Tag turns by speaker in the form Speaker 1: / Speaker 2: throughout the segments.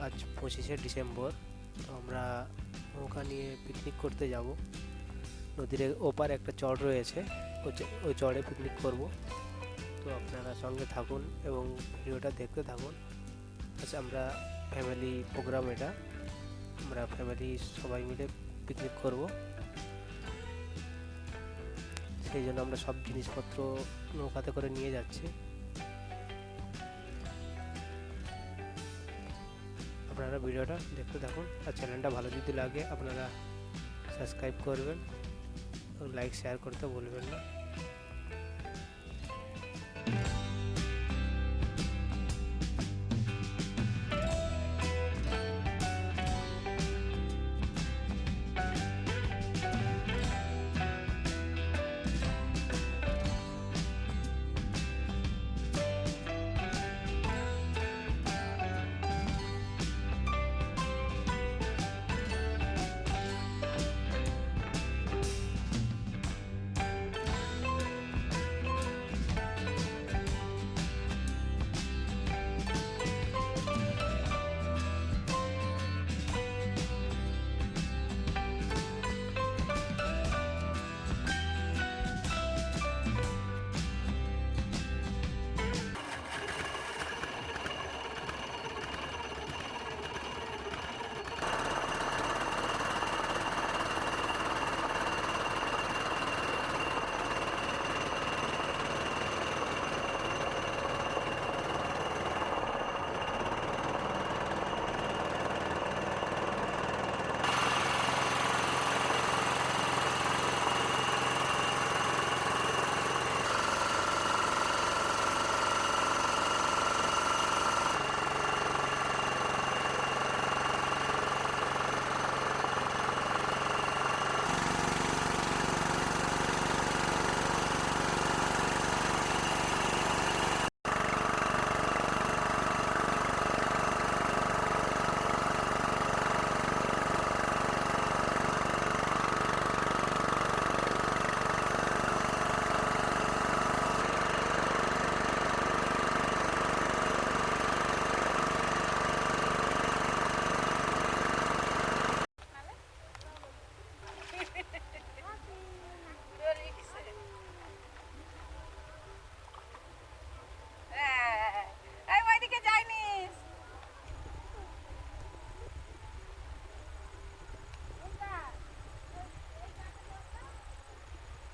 Speaker 1: আজ 25শে ডিসেম্বর। তো আমরা নৌকা নিয়ে পিকনিক করতে যাব। নদীর ওপারে একটা চড় রয়েছে, ওই চড়ে পিকনিক করব। তো আপনারা সঙ্গে থাকুন এবং ভিডিওটা দেখতে থাকুন। আচ্ছা, আমরা ফ্যামিলি প্রোগ্রাম, এটা আমরা ফ্যামিলি সবাই মিলে পিকনিক করব। সেই জন্য আমরা সব জিনিসপত্র নৌকাতে করে নিয়ে যাচ্ছি। আপনারা ভিডিওটা দেখতে থাকুন, আর চ্যানেলটা ভালো যদি লাগে আপনারা সাবস্ক্রাইব করবেন এবং লাইক শেয়ার করতে ভুলবেন না।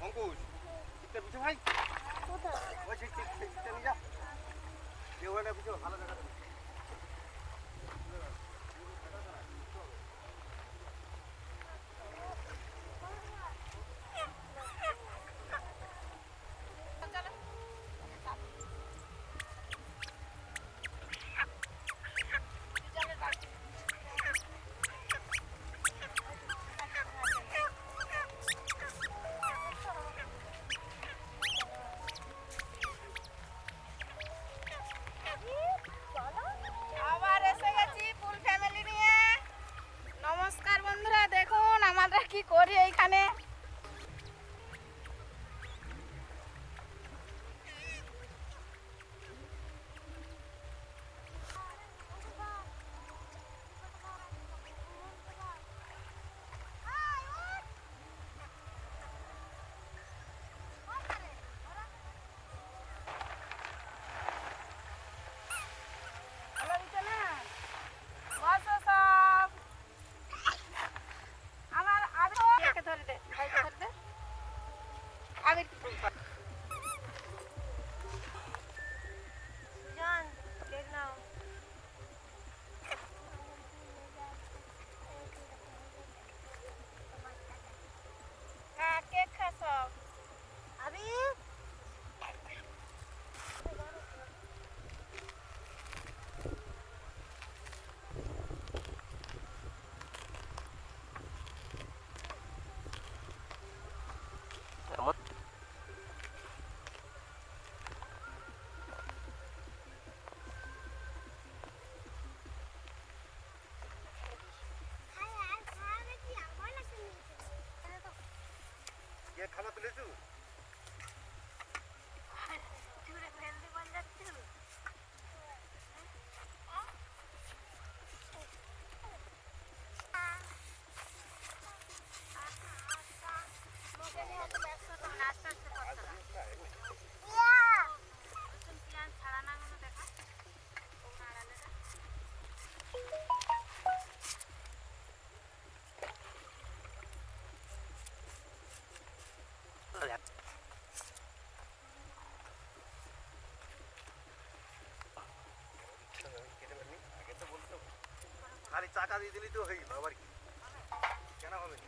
Speaker 2: অঙ্কুশ, এটা বুঝো ভাই, ওই ঠিক ঠিক ঠিক নিয়ে যা, দেওয়াটা বুঝো ভালো জায়গা।
Speaker 3: কি করি এইখানে?
Speaker 2: খাবার তুলেছু? টাকা দিয়ে দিলেই তো হয়ে গেল, আবার কি কেন হবে না?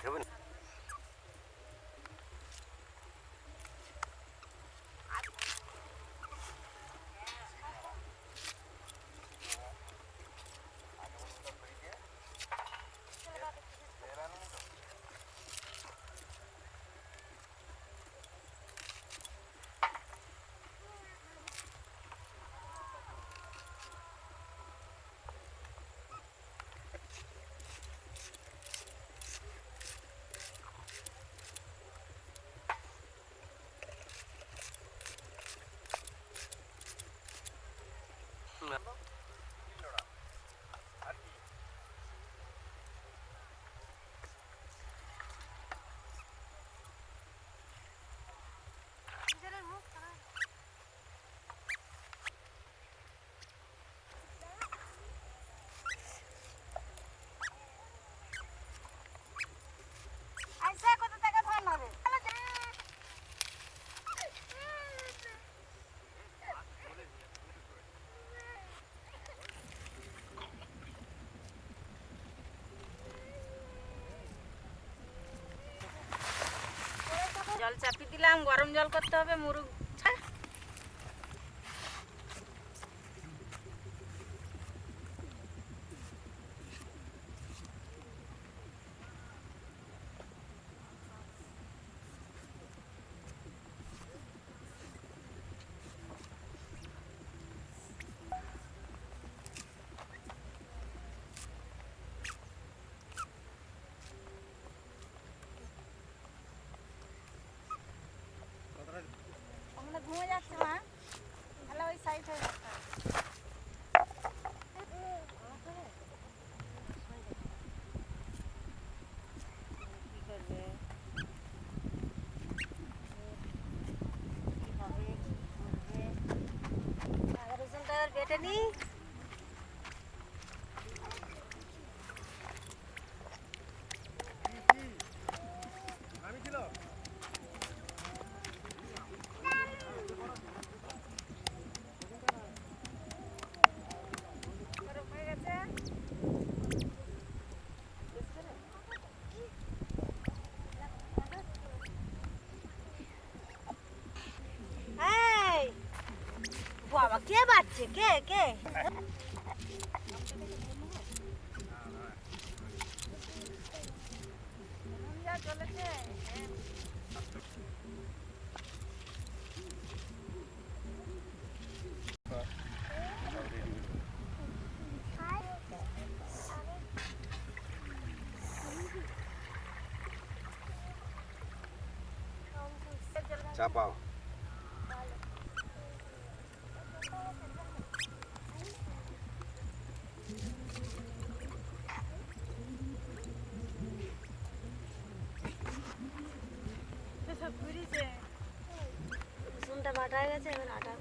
Speaker 2: যাবেন
Speaker 3: জল চাপিয়ে দিলাম, গরম জল করতে হবে মুরগ। আমরা ঘুমে যাচ্ছে মা, তাহলে ওই সাইড হয়ে যাচ্ছে। কি করবে, কিভাবে করবে, আদা রসুনটা আর বেটে নি।
Speaker 2: আমি ছিল
Speaker 3: গরম হয়ে গেছে। এই বাবা, কে বাজছে? কে কে? চলেছে।
Speaker 2: চাপাও
Speaker 3: রসুনটা বাটা হয়ে গেছে, এবার আটা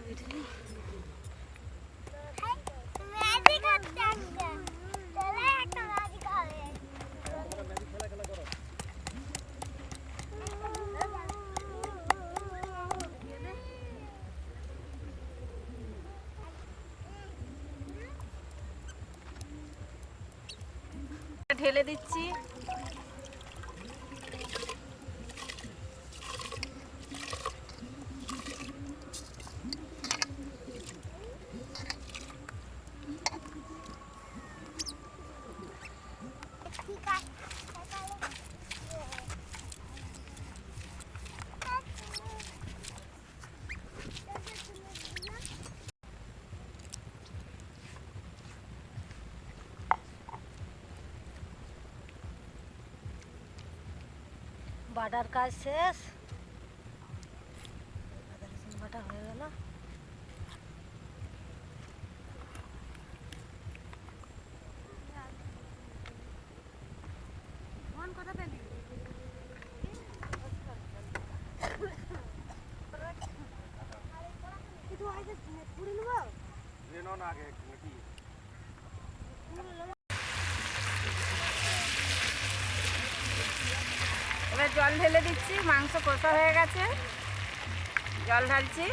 Speaker 3: বেটে নিই। ঢেলে দিচ্ছি। বাটার কাজ শেষ, আদা রসুন বাটা হয়ে গেল।
Speaker 2: নাও না আগে একটু নাকি?
Speaker 4: এবার জল ঢেলে দিচ্ছি, মাংস কষা হয়ে গেছে, জল ঢালছি।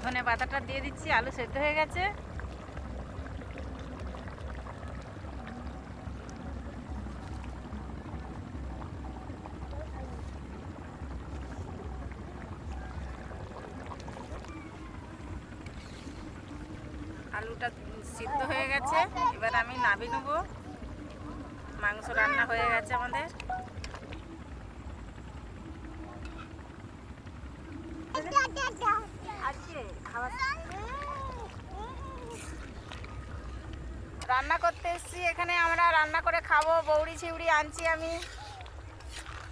Speaker 4: ধনে পাতাটা দিয়ে দিচ্ছি, আলু সেদ্ধ হয়ে গেছে। আলুটা সিদ্ধ হয়ে গেছে, এবার আমি নামিয়ে নেব। মাংস রান্না হয়ে গেছে আমাদের। রান্না করতে এসেছি এখানে, আমরা রান্না করে খাবো। বৌড়ি ছিউড়ি আনছি আমি,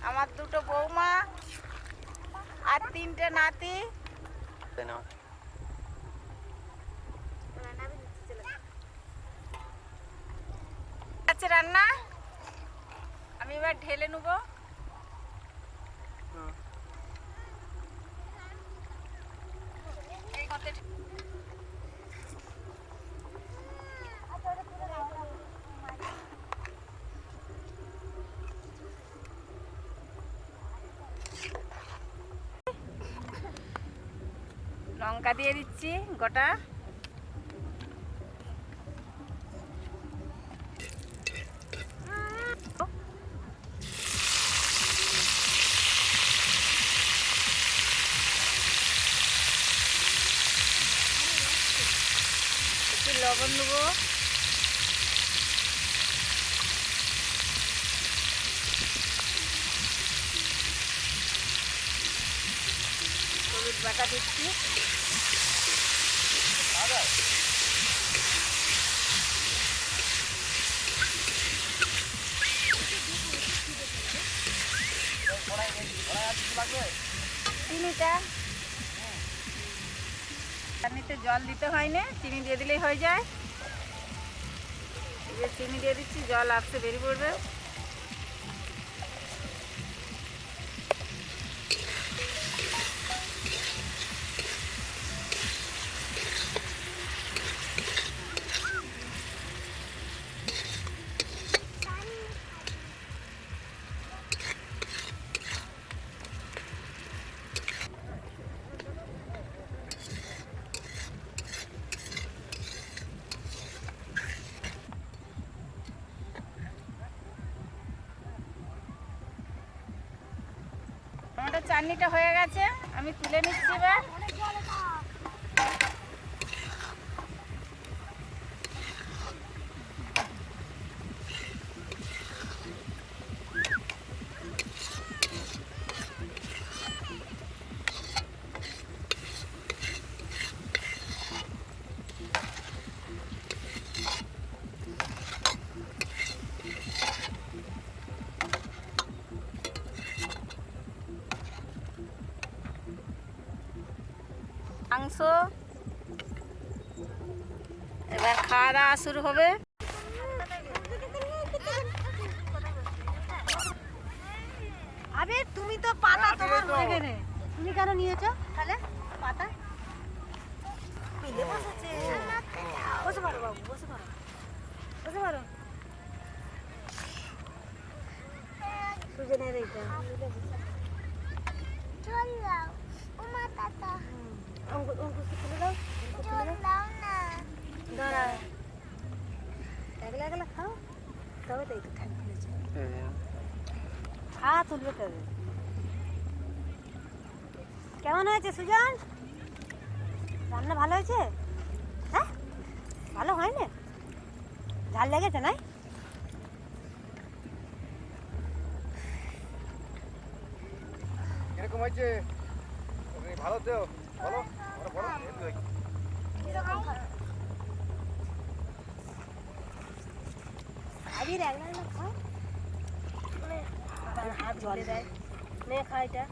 Speaker 4: আমার দুটো বৌমা আর 3টে নাতি। আছে রান্না, আমি এবার ঢেলে নেব। লঙ্কা দিয়ে দিচ্ছি গোটা। একটু লবণ দেবো। হলুদ বাটা দিচ্ছি। চিনিটা চিনিতে জল দিতে হয় না, চিনি দিয়ে দিলেই হয়ে যায়। এই যে চিনি দিয়ে দিচ্ছি, জল আসতে বেরিয়ে পড়বে। আমাদের চাটনিটা হয়ে গেছে, আমি তুলে নিচ্ছি এবার। মাংস এবার খাওয়া দাওয়া শুরু হবে।
Speaker 3: আবে তুমি তো পাতা তোমার এখানে, তুমি কেন নিয়েছো তাহলে পাতা? মিলে বসেছে। বসে পারো বাবু, বসে পারো, বসে পারো। সুজনের এইটা চল দাও ও মাতাটা। অঙ্কুশ তুলে দাও, চল দাও না, দাঁড়া। একলা একলা খাও, তবে তো একটু ঠান্ডা হয়েছে। হ্যাঁ তুলবে তবে। কেমন হয়েছে সুজন? রান্না ভালো হয়েছে? হ্যাঁ ভালো হয়নি? ঝাল লেগেছে নাই?
Speaker 2: কিরকম হয়েছে? ভালো তো বলো, বলো
Speaker 3: আবির একলা একলা খাও, হাত জল দেয় নে খা এটা।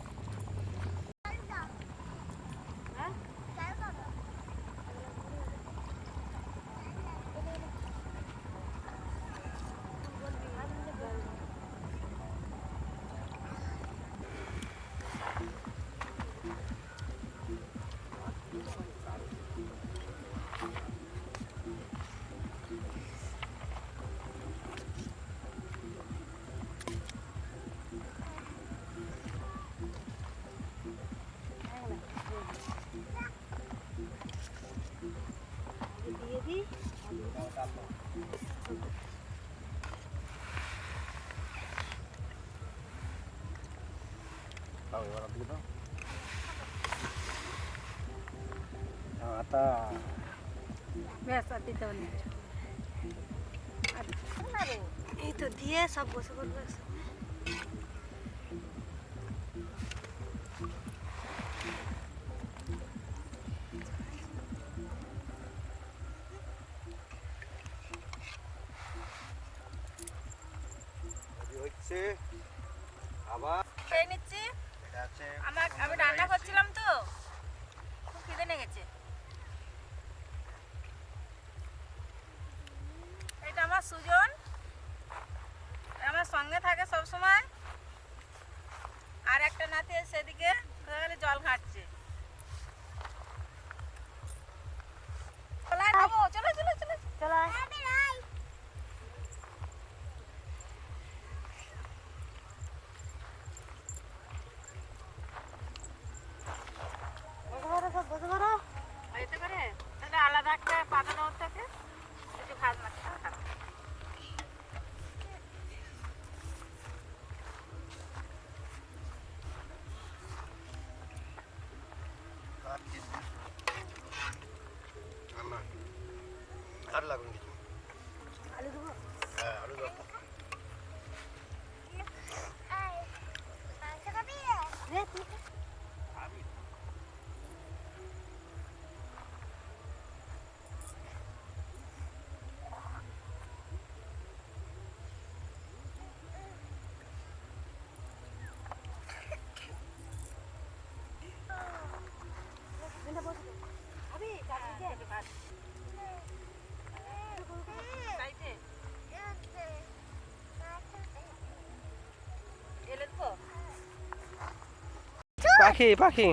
Speaker 2: দাও এবার দিকে দাও আটা
Speaker 3: ব্যাস আর দিতে হবে না। এই তো দিয়ে সব বসে পড়বে।
Speaker 2: হচ্ছে আবার
Speaker 4: খেয়ে নিচ্ছি।
Speaker 2: এটা আছে
Speaker 4: আমি রান্না করছিলাম তো, খুব খিদে লেগেছে। এটা আমার সুজন, আমার সঙ্গে থাকে সব সময়। আর একটা নাতি সেদিকে জল ঘাটছে। চলো চলো চলো
Speaker 3: চলো বসে পড়ো, সব বসে পড়ো।
Speaker 4: এতে করে তাহলে আলাদা একটা পাতা দেওয়ার থেকে কিছু ভাত মাছ খাবো।
Speaker 2: আর লাগুন কিছু
Speaker 3: আলু দেবো।
Speaker 2: হ্যাঁ আলু দরকার
Speaker 3: নে, তুই খা। নে, বসে পড়। খাবি? চারদিকে?
Speaker 4: চাইছে এলে দেবো।
Speaker 1: পাখি পাখি